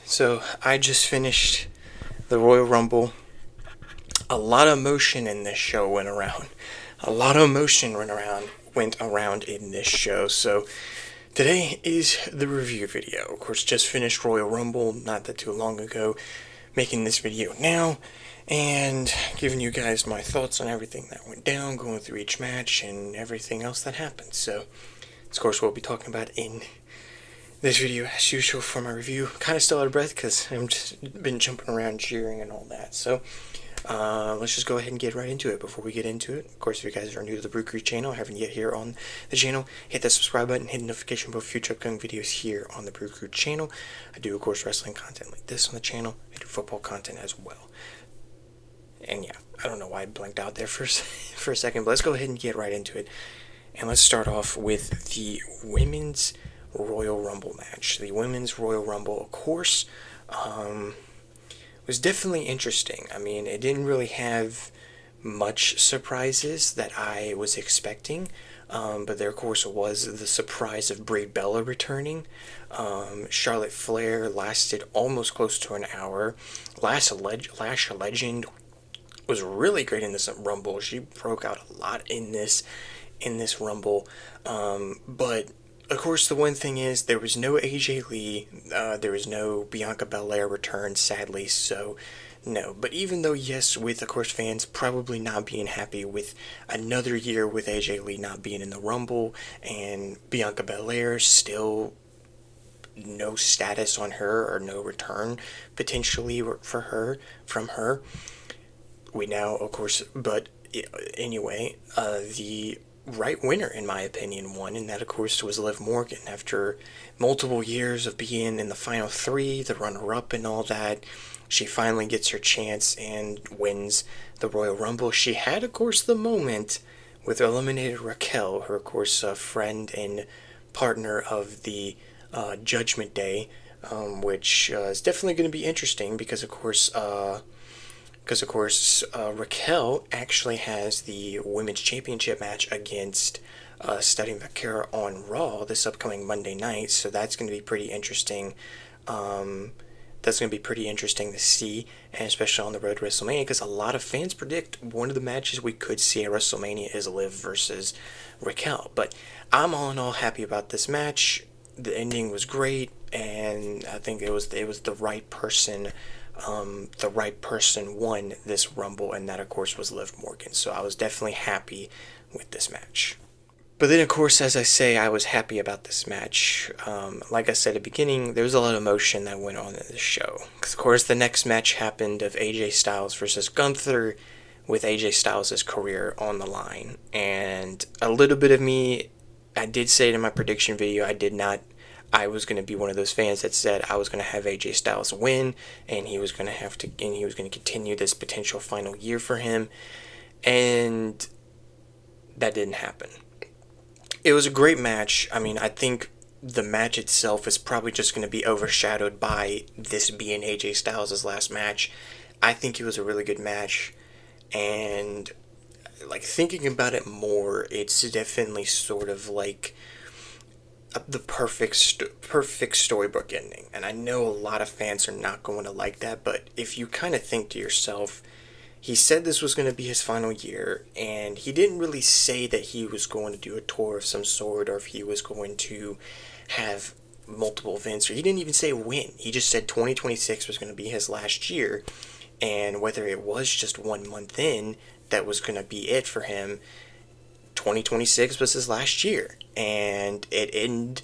So I just finished the Royal Rumble. A lot of emotion in this show went around. A lot of emotion went around in this show. So today is the review video. Of course, just finished Royal Rumble not that too long ago. Making this video now and giving you guys my thoughts on everything that went down, going through each match and everything else that happened. So, of course, we'll be talking about in this video as usual for my review. Kind of still out of breath because I've just been jumping around cheering and all that. So let's just go ahead and get right into it. Before we get into it, of course, if you guys are new to the BrewCrew channel, haven't yet here on the channel, hit that subscribe button, hit the notification bell for future upcoming videos here on the BrewCrew channel. I do, of course, wrestling content like this on the channel. I do football content as well. And yeah, I don't know why I blanked out there for a second, but let's go ahead and get right into it. And let's start off with the Women's Royal Rumble match. The Women's Royal Rumble, of course, was definitely interesting. I mean, it didn't really have much surprises that I was expecting, but there, of course, was the surprise of Brie Bella returning. Charlotte Flair lasted almost close to an hour. Lash Legend was really great in this Rumble. She broke out a lot in this Rumble, but of course, the one thing is there was no AJ Lee, there was no Bianca Belair return, sadly, so no. But even though, yes, with, of course, fans probably not being happy with another year with AJ Lee not being in the Rumble, and Bianca Belair still no status on her, or no return, potentially, for her, from her, we now, of course, but anyway, the right winner, in my opinion, won, and that, of course, was Liv Morgan. After multiple years of being in the final three, the runner-up and all that, she finally gets her chance and wins the Royal Rumble. She had, of course, the moment with eliminated Raquel, her, of course, friend and partner of the Judgment Day, which is definitely going to be interesting because, of course, Raquel actually has the Women's Championship match against Stephanie McCura on Raw this upcoming Monday night, so that's going to be pretty interesting. That's going to be pretty interesting to see, and especially on the road to WrestleMania, because a lot of fans predict one of the matches we could see at WrestleMania is Liv versus Raquel. But I'm all in all happy about this match. The ending was great, and I think it was the right person. The right person won this Rumble, and that, of course, was Liv Morgan. So I was definitely happy with this match. But then, of course, as I say, I was happy about this match. Like I said at the beginning, there was a lot of emotion that went on in this show. Because, of course, the next match happened of AJ Styles versus Gunther, with AJ Styles' career on the line. And a little bit of me, I did say it in my prediction video, I was going to be one of those fans that said I was going to have AJ Styles win, and he was going to continue this potential final year for him, and that didn't happen. It was a great match. I mean, I think the match itself is probably just going to be overshadowed by this being AJ Styles' last match. I think it was a really good match, and like thinking about it more, it's definitely sort of like the perfect storybook ending. And I know a lot of fans are not going to like that, but if you kind of think to yourself, he said this was going to be his final year, and he didn't really say that he was going to do a tour of some sort, or if he was going to have multiple events, or he didn't even say when. He just said 2026 was going to be his last year, and whether it was just 1 month in, that was going to be it for him. 2026 was his last year, and it ended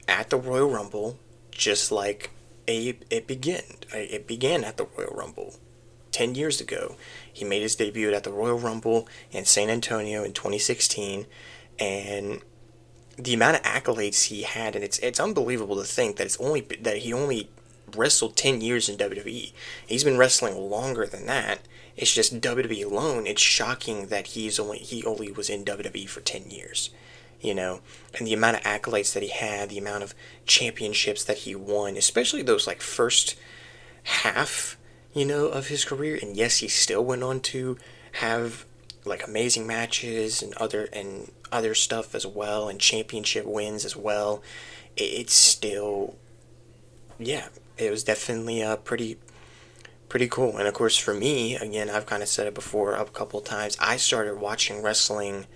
at the Royal Rumble, just like it began. It began at the Royal Rumble 10 years ago. He made his debut at the Royal Rumble in San Antonio in 2016, and the amount of accolades he had, and it's unbelievable to think that he only wrestled 10 years in WWE. He's been wrestling longer than that. It's just WWE alone. It's shocking that he only was in WWE for 10 years, and the amount of accolades that he had, the amount of championships that he won, especially those like first half, of his career. And yes, he still went on to have like amazing matches and other stuff as well, and championship wins as well. It's still, yeah, it was definitely pretty cool. And of course, for me, again, I've kind of said it before a couple times. I started watching wrestling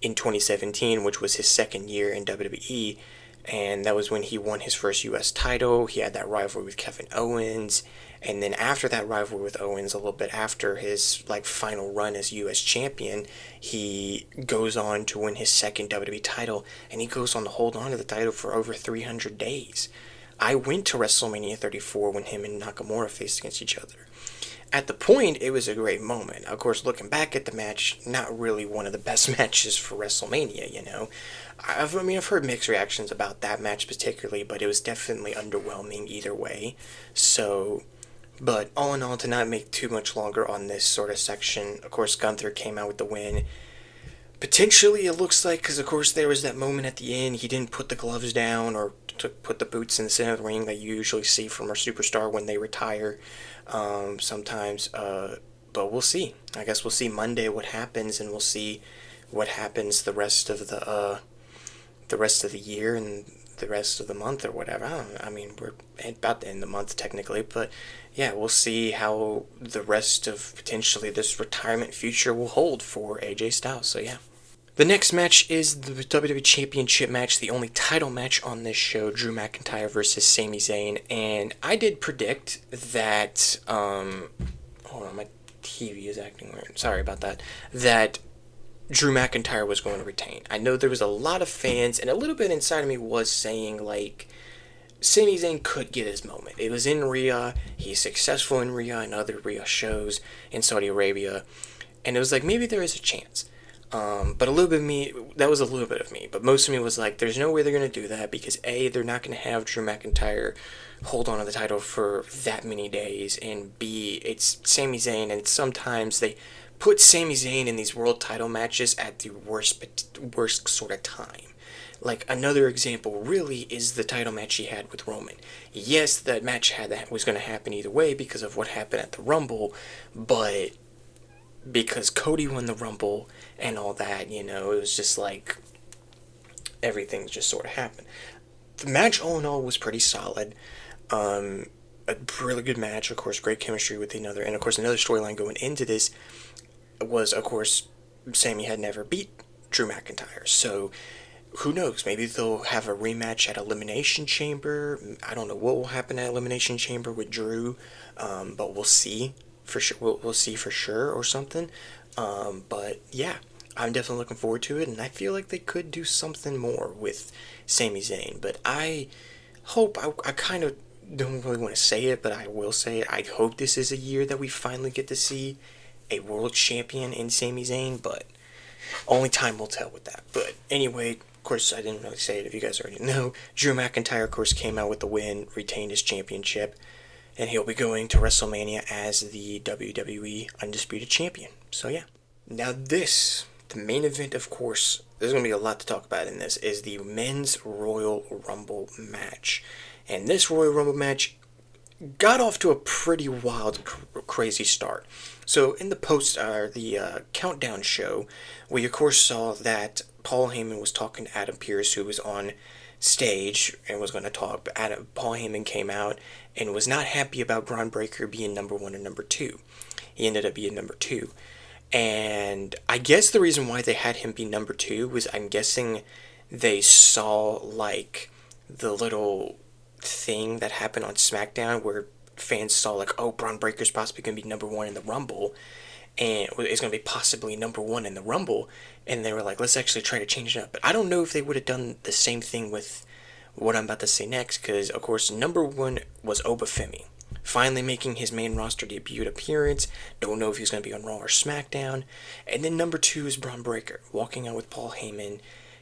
in 2017, which was his second year in WWE, and that was when he won his first U.S. title. He had that rivalry with Kevin Owens, and then after that rivalry with Owens, a little bit after his like final run as U.S. champion, he goes on to win his second WWE title, and he goes on to hold on to the title for over 300 days. I went to WrestleMania 34 when him and Nakamura faced against each other. At the point, it was a great moment. Of course, looking back at the match, not really one of the best matches for WrestleMania, you know. I've heard mixed reactions about that match particularly, but it was definitely underwhelming either way. So, but all in all, to not make too much longer on this sort of section, of course, Gunther came out with the win. Potentially, it looks like, because of course there was that moment at the end, he didn't put the gloves down or put the boots in the center of the ring that you usually see from our superstar when they retire sometimes. But we'll see. I guess we'll see Monday what happens, and we'll see what happens the rest of the year and the rest of the month or whatever. I don't know. I mean, we're about to end the month technically, but yeah, we'll see how the rest of potentially this retirement future will hold for AJ Styles. So yeah. The next match is the WWE Championship match, the only title match on this show, Drew McIntyre versus Sami Zayn. And I did predict that, hold on, my TV is acting weird. Sorry about that. That Drew McIntyre was going to retain. I know there was a lot of fans, and a little bit inside of me was saying, like, Sami Zayn could get his moment. It was in Riyadh. He's successful in Riyadh and other Riyadh shows in Saudi Arabia. And it was like, maybe there is a chance. But a little bit of me, that was a little bit of me, but most of me was like, there's no way they're going to do that because A, they're not going to have Drew McIntyre hold on to the title for that many days, and B, it's Sami Zayn, and sometimes they put Sami Zayn in these world title matches at the worst sort of time. Like, another example really is the title match he had with Roman. Yes, that match was going to happen either way because of what happened at the Rumble, but because Cody won the Rumble and all that, you know, it was just like everything just sort of happened. The match all in all was pretty solid. A really good match, of course, great chemistry with another, and of course another storyline going into this was, of course, Sami had never beat Drew McIntyre, so who knows, maybe they'll have a rematch at Elimination Chamber. I don't know what will happen at Elimination Chamber with Drew, but we'll see. For sure, we'll see for sure or something. But yeah, I'm definitely looking forward to it, and I feel like they could do something more with Sami Zayn. But I hope, I kind of don't really want to say it, but I will say it. I hope this is a year that we finally get to see a world champion in Sami Zayn, but only time will tell with that. But anyway, of course, I didn't really say it if you guys already know. Drew McIntyre, of course, came out with the win, retained his championship, and he'll be going to WrestleMania as the WWE Undisputed Champion. So yeah. Now the main event, of course, there's going to be a lot to talk about in this, is the Men's Royal Rumble match. And this Royal Rumble match got off to a pretty wild, crazy start. So in the countdown show, we of course saw that Paul Heyman was talking to Adam Pearce, who was on stage and was going to talk, but Paul Heyman came out and was not happy about Braun Breaker being number 1 and number 2. He ended up being number 2. And I guess the reason why they had him be number 2 was, I'm guessing they saw, like, the little thing that happened on SmackDown where fans saw, like, oh, Braun Breaker's possibly going to be number 1 in the Rumble, and it's going to be possibly number 1 in the Rumble, and they were like, let's actually try to change it up. But I don't know if they would have done the same thing with what I'm about to say next, because, of course, number 1 was Obafemi, finally making his main roster debut appearance. Don't know if he's going to be on Raw or SmackDown. And then number 2 is Braun Breaker, walking out with Paul Heyman,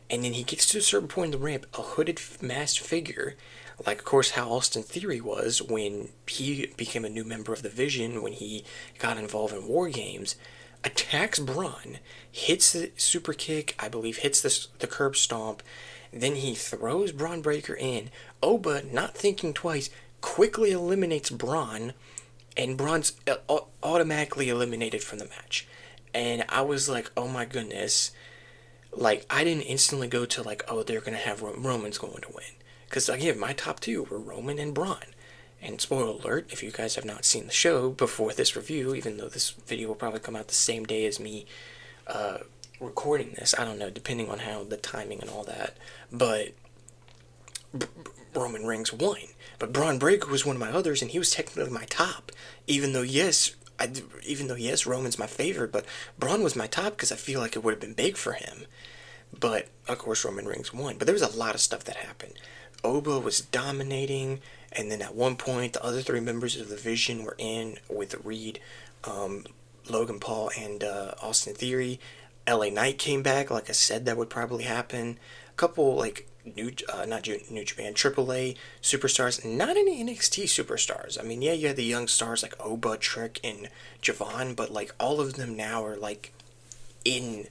and then he gets to a certain point in the ramp, a hooded masked figure, like, of course, how Austin Theory was when he became a new member of the Vision, when he got involved in War Games, attacks Braun, hits the super kick, I believe hits the curb stomp, then he throws Braun Breaker in. Oba, not thinking twice, quickly eliminates Braun, and Braun's automatically eliminated from the match. And I was like, oh my goodness. Like, I didn't instantly go to, like, oh, they're going to have Roman's going to win. Because, again, my top 2 were Roman and Braun. And spoiler alert, if you guys have not seen the show before this review, even though this video will probably come out the same day as me recording this, I don't know, depending on how the timing and all that, but Roman Reigns won. But Braun Breaker was one of my others, and he was technically my top, even though yes, Roman's my favorite, but Braun was my top because I feel like it would have been big for him. But of course, Roman Reigns won. But there was a lot of stuff that happened. Oba was dominating, and then at one point, the other three members of the Vision were in with Reed, Logan Paul, and Austin Theory. LA Knight came back, like I said, that would probably happen. A couple like not New Japan, AAA superstars, not any NXT superstars. I mean, yeah, you had the young stars like Oba, Trick, and Javon, but like all of them now are like in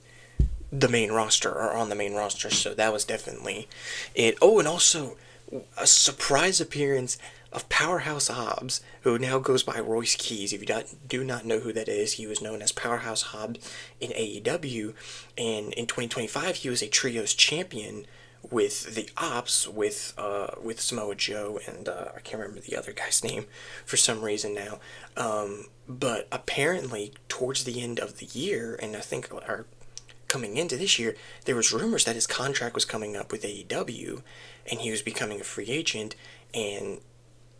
the main roster or on the main roster, so that was definitely it. Oh, and also a surprise appearance of Powerhouse Hobbs, who now goes by Royce Keys. If you do not know who that is, he was known as Powerhouse Hobbs in AEW, and in 2025 he was a trios champion with the Ops, with Samoa Joe, and I can't remember the other guy's name for some reason now. But apparently towards the end of the year, and I think coming into this year, there was rumors that his contract was coming up with AEW, and he was becoming a free agent, and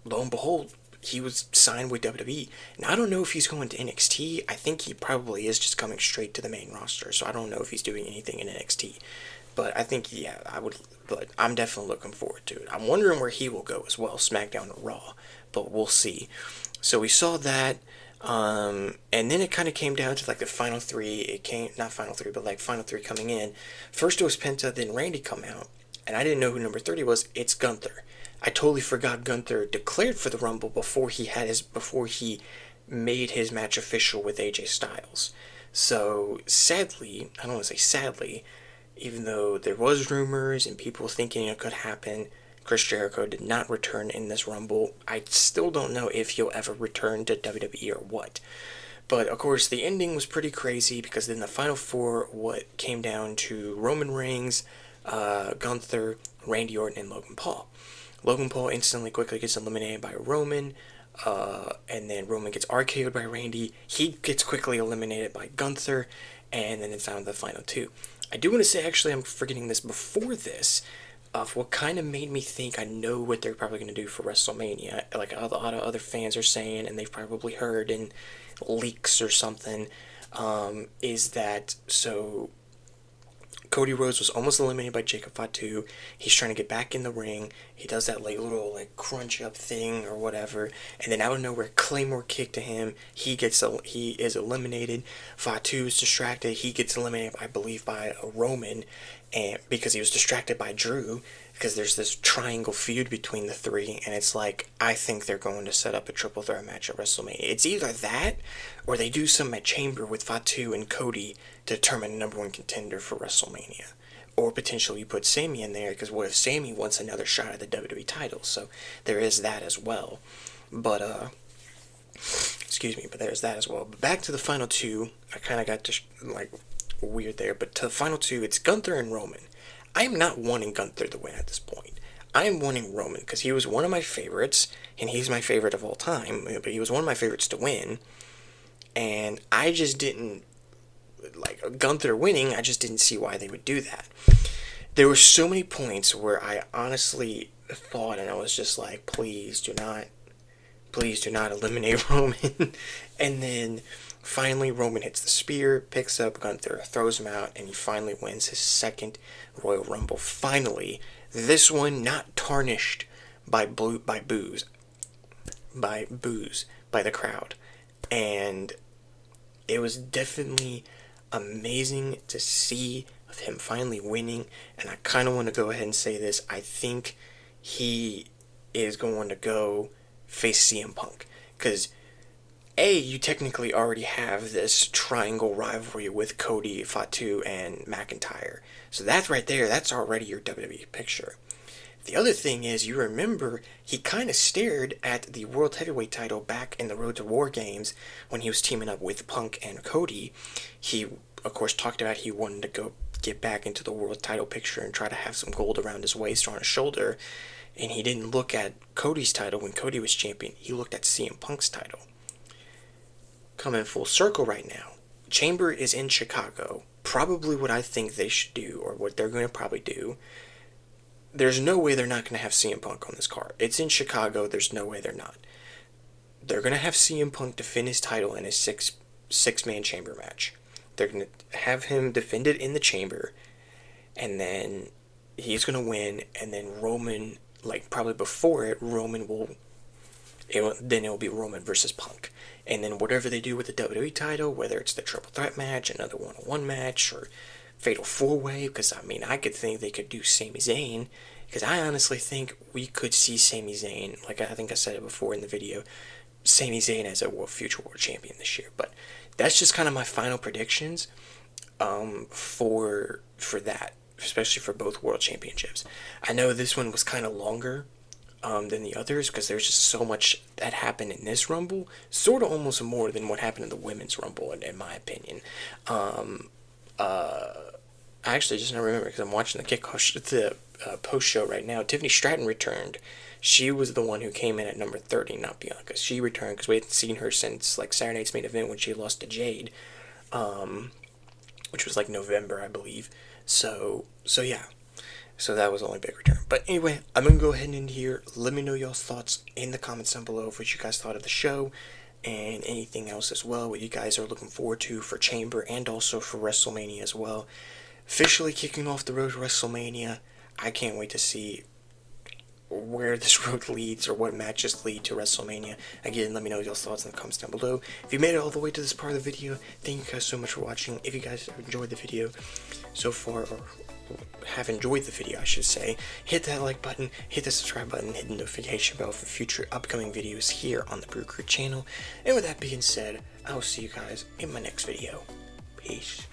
lo and behold, he was signed with WWE. Now, I don't know if he's going to NXT. I think he probably is just coming straight to the main roster, so I don't know if he's doing anything in NXT. But I think, yeah, but I'm definitely looking forward to it. I'm wondering where he will go as well, SmackDown or Raw, but we'll see. So we saw that, and then it kind of came down to like the final three. Not final three, but like final three coming in. First it was Penta, then Randy come out, and I didn't know who number 30 was. It's Gunther. I totally forgot Gunther declared for the Rumble before he made his match official with AJ Styles. So sadly, I don't want to say sadly, even though there was rumors and people thinking it could happen, Chris Jericho did not return in this Rumble. I still don't know if he'll ever return to WWE or what. But of course, the ending was pretty crazy because then the final four came down to Roman Reigns, Gunther, Randy Orton, and Logan Paul. Logan Paul instantly quickly gets eliminated by Roman, and then Roman gets RKO'd by Randy. He gets quickly eliminated by Gunther, and then it's down to the final two. I do want to say, actually, I'm forgetting this before this, of what kind of made me think I know what they're probably going to do for WrestleMania. Like a lot of other fans are saying, and they've probably heard in leaks or something, is that, so Cody Rhodes was almost eliminated by Jacob Fatu. He's trying to get back in the ring. He does that like little like crunch up thing or whatever, and then out of nowhere, Claymore kick to him. He is eliminated. Fatu is distracted. He gets eliminated, I believe, by a Roman, and because he was distracted by Drew. Because there's this triangle feud between the three, and it's like, I think they're going to set up a triple threat match at WrestleMania. It's either that, or they do some at Chamber with Fatu and Cody to determine the number one contender for WrestleMania. Or potentially you put Sami in there, because what if Sami wants another shot at the WWE title? So there is that as well. But, but there's that as well. But back to the final two, I kind of got weird there, but to the final two, it's Gunther and Roman. I am not wanting Gunther to win at this point. I am wanting Roman, because he was one of my favorites, and he's my favorite of all time, but he was one of my favorites to win, and I just didn't, like, Gunther winning, I just didn't see why they would do that. There were so many points where I honestly thought, and I was just like, please do not eliminate Roman, and then finally, Roman hits the spear, picks up Gunther, throws him out, and he finally wins his second Royal Rumble. Finally, this one not tarnished by boos by the crowd. And it was definitely amazing to see of him finally winning. And I kind of want to go ahead and say this. I think he is going to go face CM Punk. Because you technically already have this triangle rivalry with Cody, Fatu, and McIntyre. So that's right there, that's already your WWE picture. The other thing is, you remember, he kind of stared at the World Heavyweight title back in the Road to War games when he was teaming up with Punk and Cody. He, of course, talked about he wanted to go get back into the world title picture and try to have some gold around his waist or on his shoulder. and he didn't look at Cody's title when Cody was champion. He looked at CM Punk's title. Coming full circle right now, Chamber is in Chicago. Probably what I think they should do, or what they're going to probably do. There's no way they're not going to have CM Punk on this card. It's in Chicago. There's no way they're not. They're going to have CM Punk defend his title in a six-man chamber match. They're going to have him defend it in the chamber, and then he's going to win, and then Roman, like probably before it, then it'll be Roman versus Punk. And then whatever they do with the WWE title, whether it's the triple threat match, another one-on-one match, or fatal four-way, because I mean, I could think they could do Sami Zayn, because I honestly think we could see Sami Zayn, like I think I said it before in the video, Sami Zayn as a future world champion this year. But that's just kind of my final predictions for that, especially for both world championships. I know this one was kind of longer than the others, because there's just so much that happened in this Rumble, sort of almost more than what happened in the Women's Rumble, in my opinion. I actually just now remember, because I'm watching the post show right now. Tiffany Stratton returned. She was the one who came in at number 30, not Bianca. She returned because we hadn't seen her since like Saturday Night's Main Event when she lost to Jade, which was like November, I believe. So yeah. So that was the only big return. But anyway, I'm going to go ahead and end here. Let me know y'all's thoughts in the comments down below of what you guys thought of the show, and anything else as well, what you guys are looking forward to for Chamber and also for WrestleMania as well. Officially kicking off the road to WrestleMania. I can't wait to see where this road leads, or what matches lead to WrestleMania. Again, let me know your thoughts in the comments down below. If you made it all the way to this part of the video, thank you guys so much for watching. If you guys have enjoyed the video so far, or have enjoyed the video, I should say, hit that like button, hit the subscribe button, hit the notification bell for future upcoming videos here on the BrewCrew channel. And with that being said, I will see you guys in my next video. Peace.